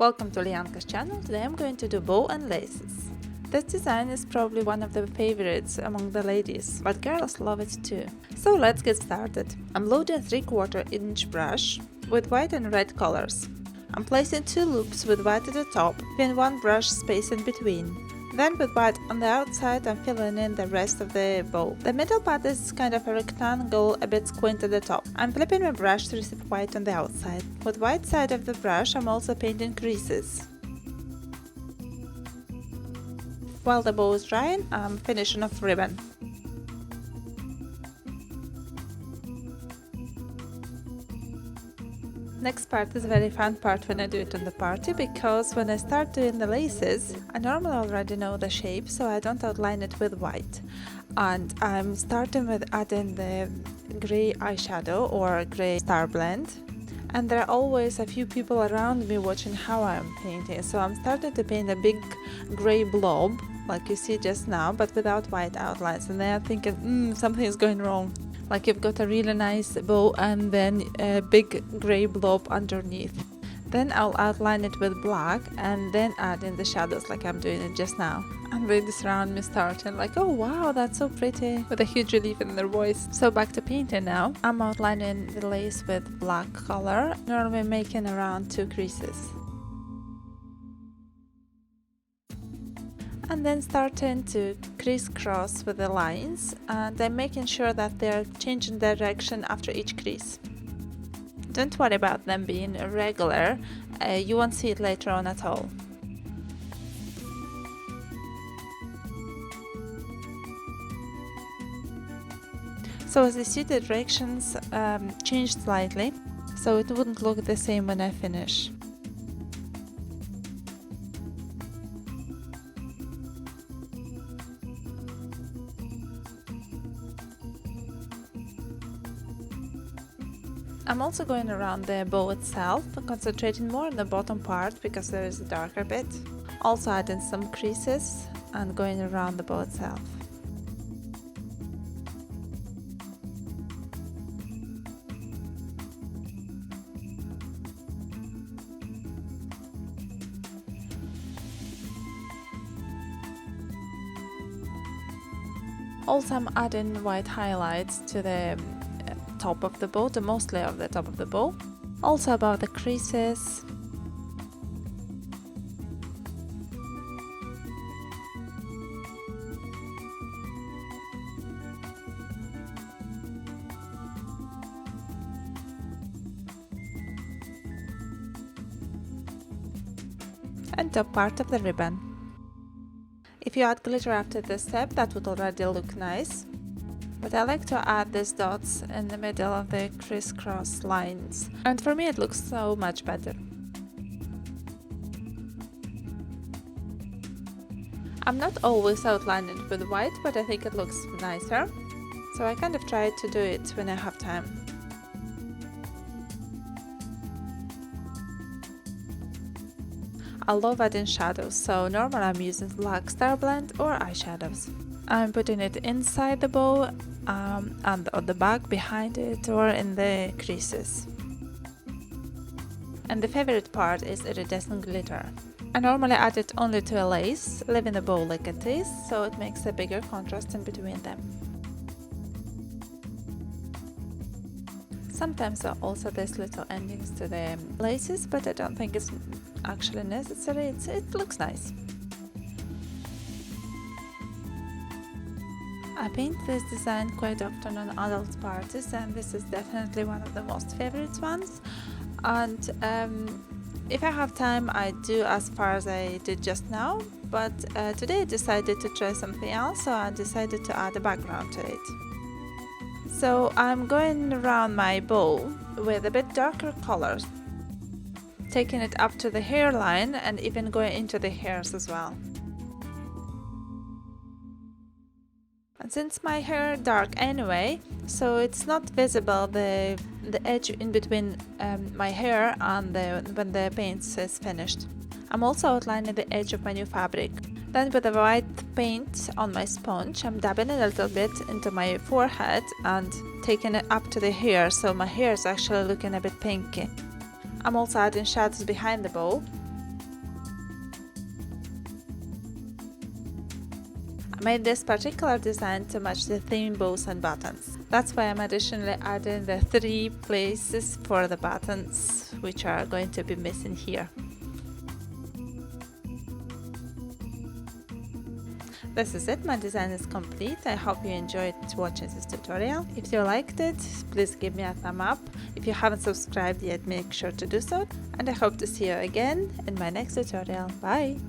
Welcome to Ulianka's channel. Today I'm going to do bow and laces. This design is probably one of the favorites among the ladies, but girls love it too. So let's get started. I'm loading a 3/4 inch brush with white and red colors. I'm placing 2 loops with white at the top, then 1 brush space in between. Then with white on the outside, I'm filling in the rest of the bow. The middle part is kind of a rectangle, a bit squint at the top. I'm flipping my brush to receive white on the outside. With white side of the brush, I'm also painting creases. While the bow is drying, I'm finishing off ribbon. Next part is a very fun part when I do it on the party, because when I start doing the laces, I normally already know the shape, so I don't outline it with white. And I'm starting with adding the grey eyeshadow or grey Starblend. And there are always a few people around me watching how I'm painting, so I'm starting to paint a big grey blob, like you see just now, but without white outlines. And then I'm thinking, something is going wrong. Like you've got a really nice bow and then a big grey blob underneath. Then I'll outline it with black and then add in the shadows like I'm doing it just now. And ladies around me starting like, oh wow, that's so pretty, with a huge relief in their voice. So back to painting now. I'm outlining the lace with black color, normally making around 2 creases. And then starting to crisscross with the lines, and I'm making sure that they're changing direction after each crease. Don't worry about them being irregular, you won't see it later on at all. So as you see, the directions changed slightly, so it wouldn't look the same when I finish. I'm also going around the bow itself, concentrating more on the bottom part because there is a darker bit. Also adding some creases and going around the bow itself. Also I'm adding white highlights to the top of the bow, mostly of the top of the bow. Also about the creases. And top part of the ribbon. If you add glitter after this step, that would already look nice. But I like to add these dots in the middle of the crisscross lines, and for me it looks so much better. I'm not always outlining it with white, but I think it looks nicer, so I kind of try to do it when I have time. I love adding shadows, so normally I'm using black Starblend or eyeshadows. I'm putting it inside the bow, and on the back, behind it, or in the creases. And the favorite part is iridescent glitter. I normally add it only to a lace, leaving the bow like it is, so it makes a bigger contrast in between them. Sometimes there are also these little endings to the laces, but I don't think it's actually necessary. It looks nice. I paint this design quite often on adult parties, and this is definitely one of the most favorite ones. And if I have time, I do as far as I did just now, but today I decided to try something else, so I decided to add a background to it. So I'm going around my bow with a bit darker colors, taking it up to the hairline and even going into the hairs as well. And since my hair dark anyway, so it's not visible the edge in between my hair and when the paint is finished. I'm also outlining the edge of my new fabric. Then with the white paint on my sponge, I'm dabbing a little bit into my forehead and taking it up to the hair, so my hair is actually looking a bit pinky. I'm also adding shadows behind the bow. I made this particular design to match the theme bows and buttons. That's why I'm additionally adding the 3 places for the buttons, which are going to be missing here. This is it, my design is complete. I hope you enjoyed watching this tutorial. If you liked it, please give me a thumb up. If you haven't subscribed yet, make sure to do so. And I hope to see you again in my next tutorial. Bye!